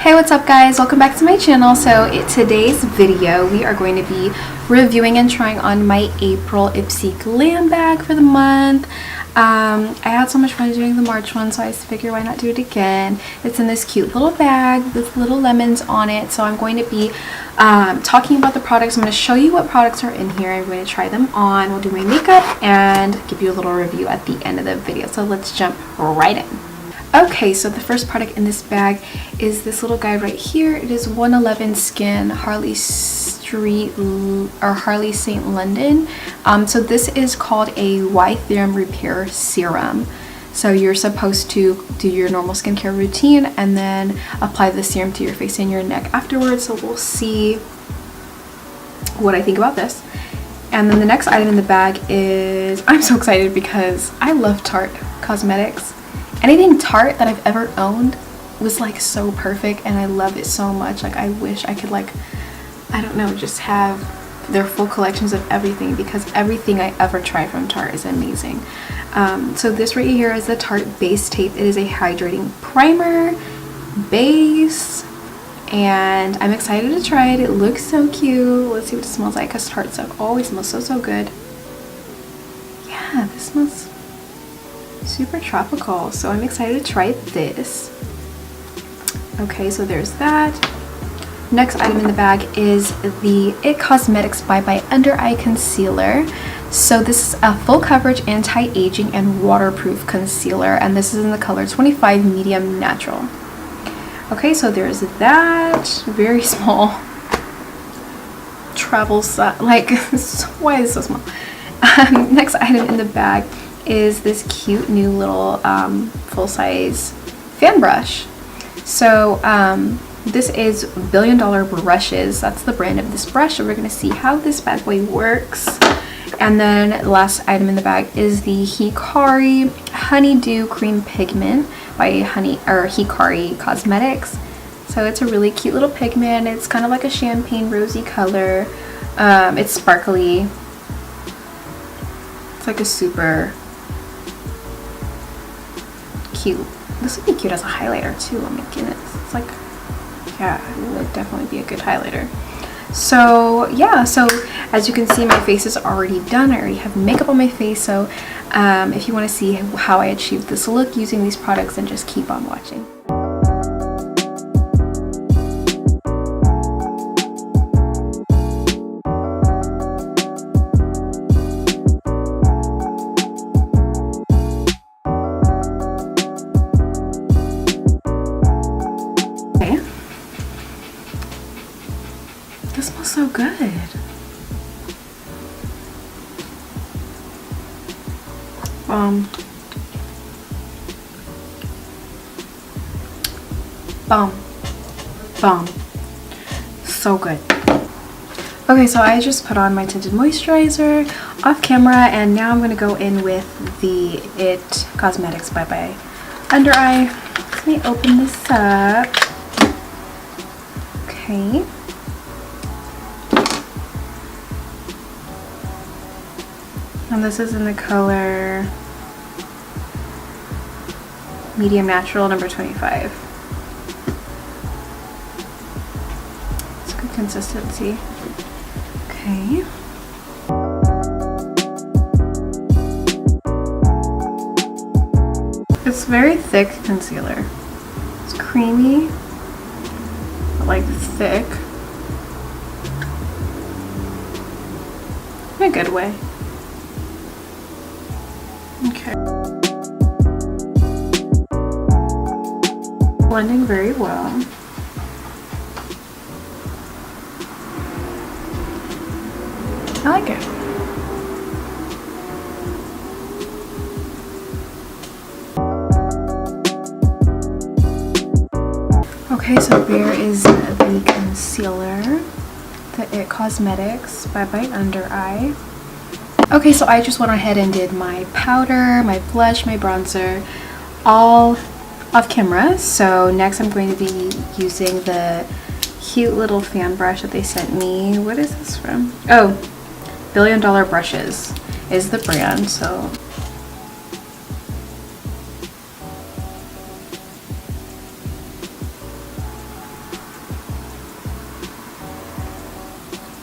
Hey, what's up guys? Welcome back to my channel. So today's video we are going to be reviewing and trying on my April Ipsy Glam Bag for the month. I had so much fun doing the March one, so I figured why not do it again. It's in this cute little bag with little lemons on it. So I'm going to be talking about the products. I'm going to show you what products are in here. I'm going to try them on. We'll do my makeup and give you a little review at the end of the video. So let's jump right in. Okay, so the first product in this bag is this little guy right here. It is 111 Skin Harley Street or Harley St. London. So this is called a Y-Therum Repair Serum. So you're supposed to do your normal skincare routine and then apply the serum to your face and your neck afterwards. So we'll see what I think about this. And then the next item in the bag is, I'm so excited because I love Tarte cosmetics. Anything Tarte that I've ever owned was like so perfect and I love it so much. Like I wish I could, like, I don't know, just have their full collections of everything, because everything I ever tried from Tarte is amazing. So this right here is the Tarte Base Tape. It is a hydrating primer base and I'm excited to try it. It looks so cute. Let's see what it smells like, because Tarte stuff always smells so good. Yeah, this smells super tropical, so I'm excited to try this. Okay, so there's that. Next item in the bag is the IT Cosmetics Bye Under Eye Concealer. So this is a full coverage anti-aging and waterproof concealer, and this is in the color 25 Medium Natural. Okay, so there's that. Very small travel size, like why is it so small? Next item in the bag is this cute new little full-size fan brush. So this is Billion Dollar Brushes. That's the brand of this brush. So we're going to see how this bad boy works. And then the last item in the bag is the Hikari Honeydew Cream Pigment by Hikari Cosmetics. So it's a really cute little pigment. It's kind of like a champagne rosy color. It's sparkly. It's like a super cute. This would be cute as a highlighter too. Oh my goodness, it's like, yeah, it would definitely be a good highlighter. So yeah, so as you can see, my face is already done. I already have makeup on my face. So if you want to see how I achieved this look using these products, then just keep on watching. This smells so good. So good. Okay, so I just put on my tinted moisturizer off camera, and now I'm going to go in with the IT Cosmetics Bye Under Eye. Let me open this up. Okay. And this is in the color Medium Natural, number 25. It's good consistency. Okay. It's very thick concealer. It's creamy, but like thick. In a good way. Okay. Blending very well. I like it. Okay, so there is the concealer, the IT Cosmetics Bye Under Eye. Okay, so I just went ahead and did my powder, my blush, my bronzer, all off camera. So next I'm going to be using the cute little fan brush that they sent me. What is this from? Oh, Billion Dollar Brushes is the brand. So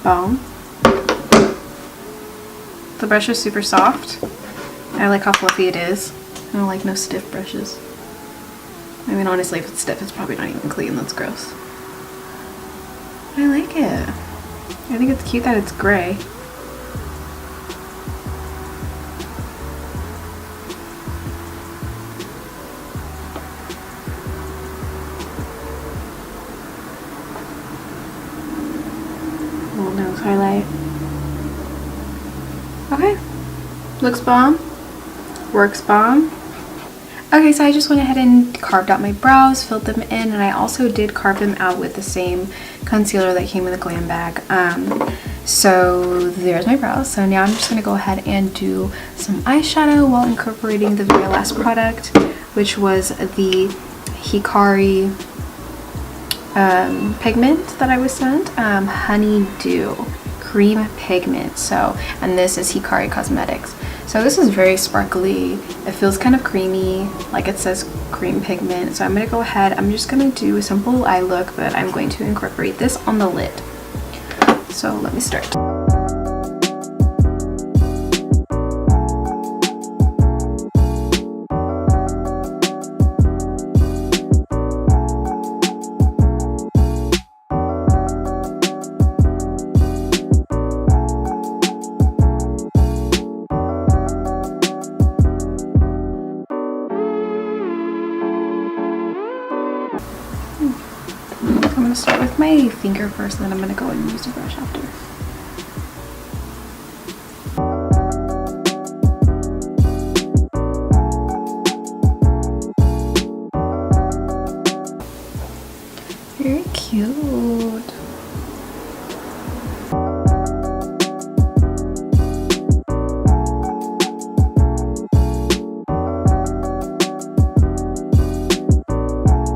Boom. The brush is super soft. I like how fluffy it is. I don't like no stiff brushes. I mean, honestly, if it's stiff, it's probably not even clean. That's gross. I like it. I think it's cute that it's gray. Little nose highlight. Okay. Looks bomb. Works bomb. Okay, so I just went ahead and carved out my brows, filled them in, and I also did carve them out with the same concealer that came in the glam bag. So there's my brows. So now I'm just going to go ahead and do some eyeshadow while incorporating the very last product, which was the Hikari pigment that I was sent. Honeydew cream pigment. So, and this is Hikari Cosmetics. So this is very sparkly. It feels kind of creamy, like it says cream pigment. So I'm gonna go ahead, I'm just gonna do a simple eye look, but I'm going to incorporate this on the lid. So let me start. I'm going to start with my finger first, and then I'm going to go and use the brush after. Very cute.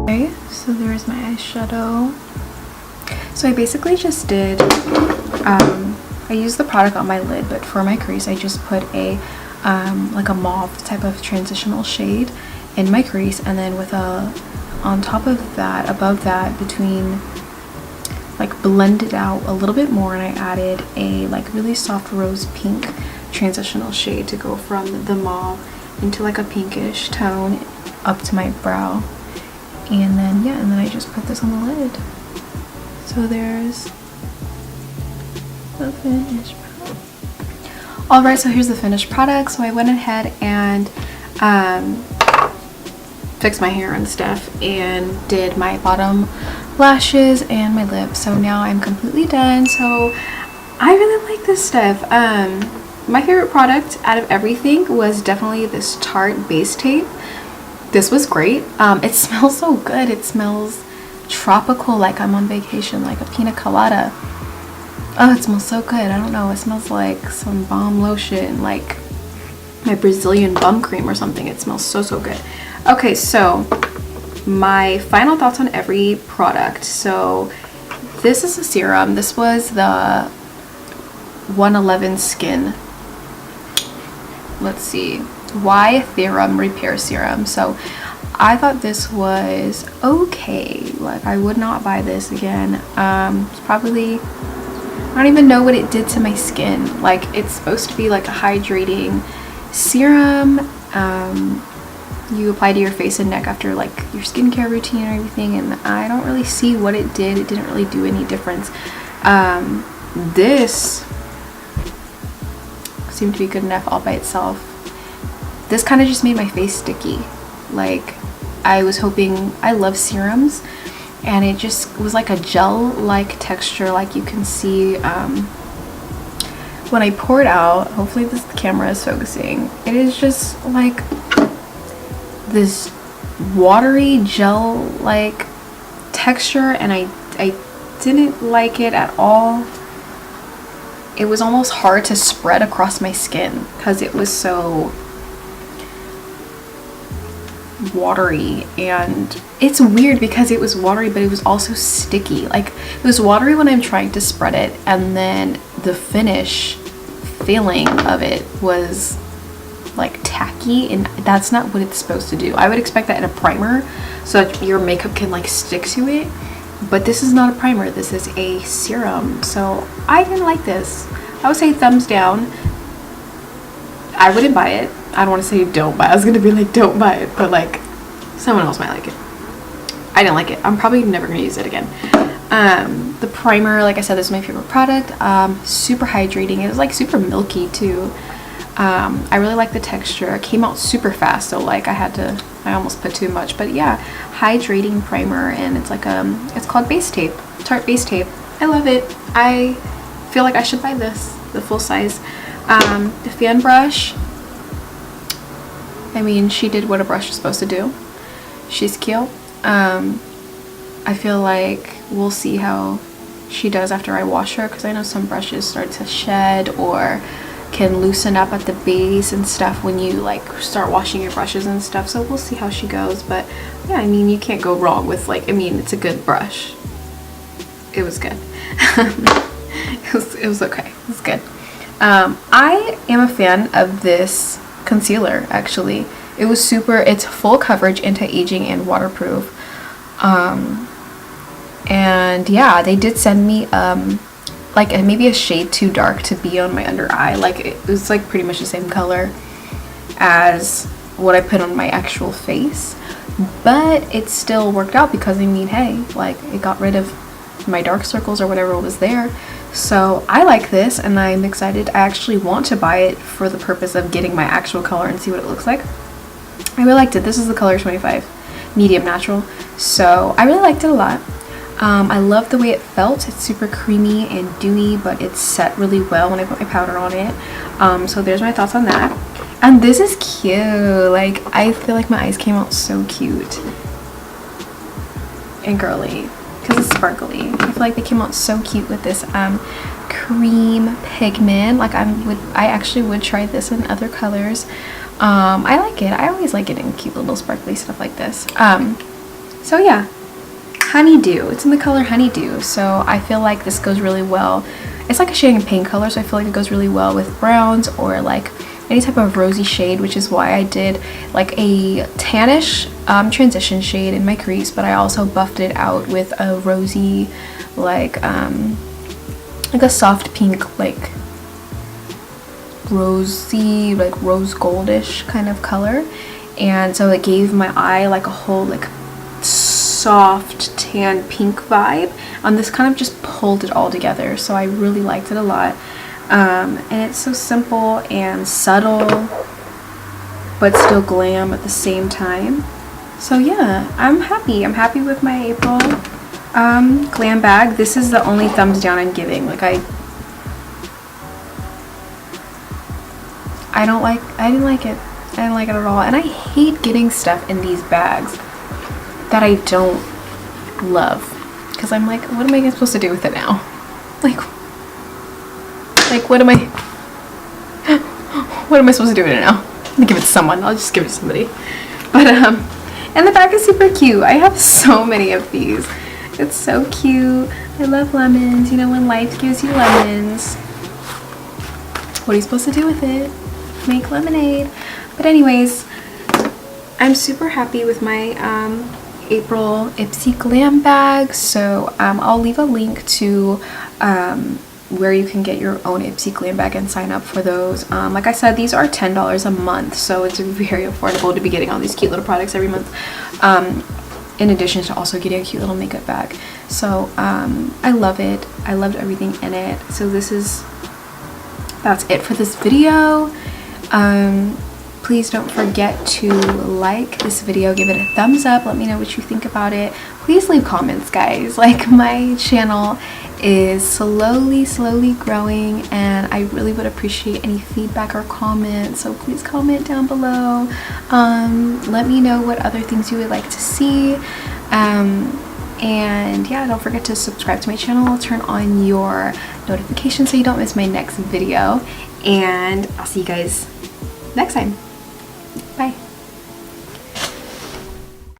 Okay, so there's my eyeshadow. So I basically just did, I used the product on my lid, but for my crease I just put a, like a mauve type of transitional shade in my crease, and then with a, on top of that, above that, between, like blended out a little bit more, and I added a like really soft rose pink transitional shade to go from the mauve into like a pinkish tone up to my brow. And then, yeah, and then I just put this on the lid. So there's the finished product. Alright, so here's the finished product. So I went ahead and fixed my hair and stuff and did my bottom lashes and my lips. So now I'm completely done. So I really like this stuff. My favorite product out of everything was definitely this Tarte base tape. This was great. It smells so good. It smells tropical, like I'm on vacation, like a pina colada. Oh, it smells so good. I don't know, it smells like some balm lotion, like my Brazilian bum cream or something. It smells so good. Okay, so my final thoughts on every product. So this is a serum. This was the 111 Skin, let's see, Y Theorem Repair Serum. So I thought this was okay. Like, I would not buy this again. It's probably, I don't even know what it did to my skin. Like, it's supposed to be like a hydrating serum. You apply to your face and neck after like your skincare routine and everything, and I don't really see what it did. It didn't really do any difference. This seemed to be good enough all by itself. This kind of just made my face sticky. Like, I was hoping, I love serums, and it just was like a gel-like texture, like you can see when I pour it out. Hopefully this camera is focusing. It is just like this watery gel-like texture, and I didn't like it at all. It was almost hard to spread across my skin because it was so watery. And it's weird because it was watery, but it was also sticky. Like, it was watery when I'm trying to spread it, and then the feeling of it was like tacky, and that's not what it's supposed to do. I would expect that in a primer so that your makeup can like stick to it, but this is not a primer, this is a serum. So I didn't like this. I would say thumbs down. I wouldn't buy it. I don't want to say don't buy it. I was gonna be like don't buy it, but like someone else might like it. I didn't like it. I'm probably never gonna use it again. The primer, like I said, this is my favorite product. Super hydrating. It was like super milky too. I really like the texture. It came out super fast, so like I almost put too much, but yeah, hydrating primer, and it's like it's called base tape, Tarte base tape. I love it. I feel like I should buy this, the full size. The fan brush, I mean, she did what a brush is supposed to do. She's cute. I feel like we'll see how she does after I wash her, because I know some brushes start to shed or can loosen up at the base and stuff when you like start washing your brushes and stuff, so we'll see how she goes. But yeah, I mean, you can't go wrong with, like, I mean, it's a good brush. It was good. it was okay. It was good. I am a fan of this concealer, actually. It's full coverage, anti-aging, and waterproof. And yeah, they did send me like maybe a shade too dark to be on my under eye. Like it was like pretty much the same color as what I put on my actual face, but it still worked out because, I mean, hey, like it got rid of my dark circles or whatever was there. So I like this, and I'm excited. I actually want to buy it for the purpose of getting my actual color and see what it looks like. I really liked it. This is the color 25, medium natural. So I really liked it a lot. I love the way it felt. It's super creamy and dewy, but it's set really well when I put my powder on it. So there's my thoughts on that. And this is cute. Like, I feel like my eyes came out so cute and girly because it's sparkly. I feel like they came out so cute with this cream pigment. Like, I actually would try this in other colors. I like it. I always like getting cute little sparkly stuff like this. So yeah, Honeydew. It's in the color Honeydew, so I feel like this goes really well. It's like a shade in paint color, so I feel like it goes really well with browns or like any type of rosy shade, which is why I did like a tannish transition shade in my crease, but I also buffed it out with a rosy, like a soft pink, like rosy, like rose goldish kind of color. And so it gave my eye like a whole like soft tan pink vibe, and this kind of just pulled it all together. So I really liked it a lot. And it's so simple and subtle, but still glam at the same time. So yeah, I'm happy with my April glam bag. This is the only thumbs down I'm giving. Like, I didn't like it. I didn't like it at all. And I hate getting stuff in these bags that I don't love, because I'm like, what am I supposed to do with it now? Like what am I supposed to do with it now? I'm gonna give it to someone. I'll just give it to somebody. But and the bag is super cute. I have so many of these. It's so cute. I love lemons. You know, when life gives you lemons, what are you supposed to do with it? Make lemonade. But anyways, I'm super happy with my April Ipsy Glam Bag. So I'll leave a link to where you can get your own Ipsy Glam Bag and sign up for those. Like I said, these are $10 a month, so it's very affordable to be getting all these cute little products every month, in addition to also getting a cute little makeup bag. So I love it. I loved everything in it. So that's it for this video. Please don't forget to like this video, give it a thumbs up, let me know what you think about it. Please leave comments, guys. Like, my channel is slowly growing, and I really would appreciate any feedback or comments, so please comment down below. Let me know what other things you would like to see, and yeah, don't forget to subscribe to my channel, turn on your notifications so you don't miss my next video, and I'll see you guys next time.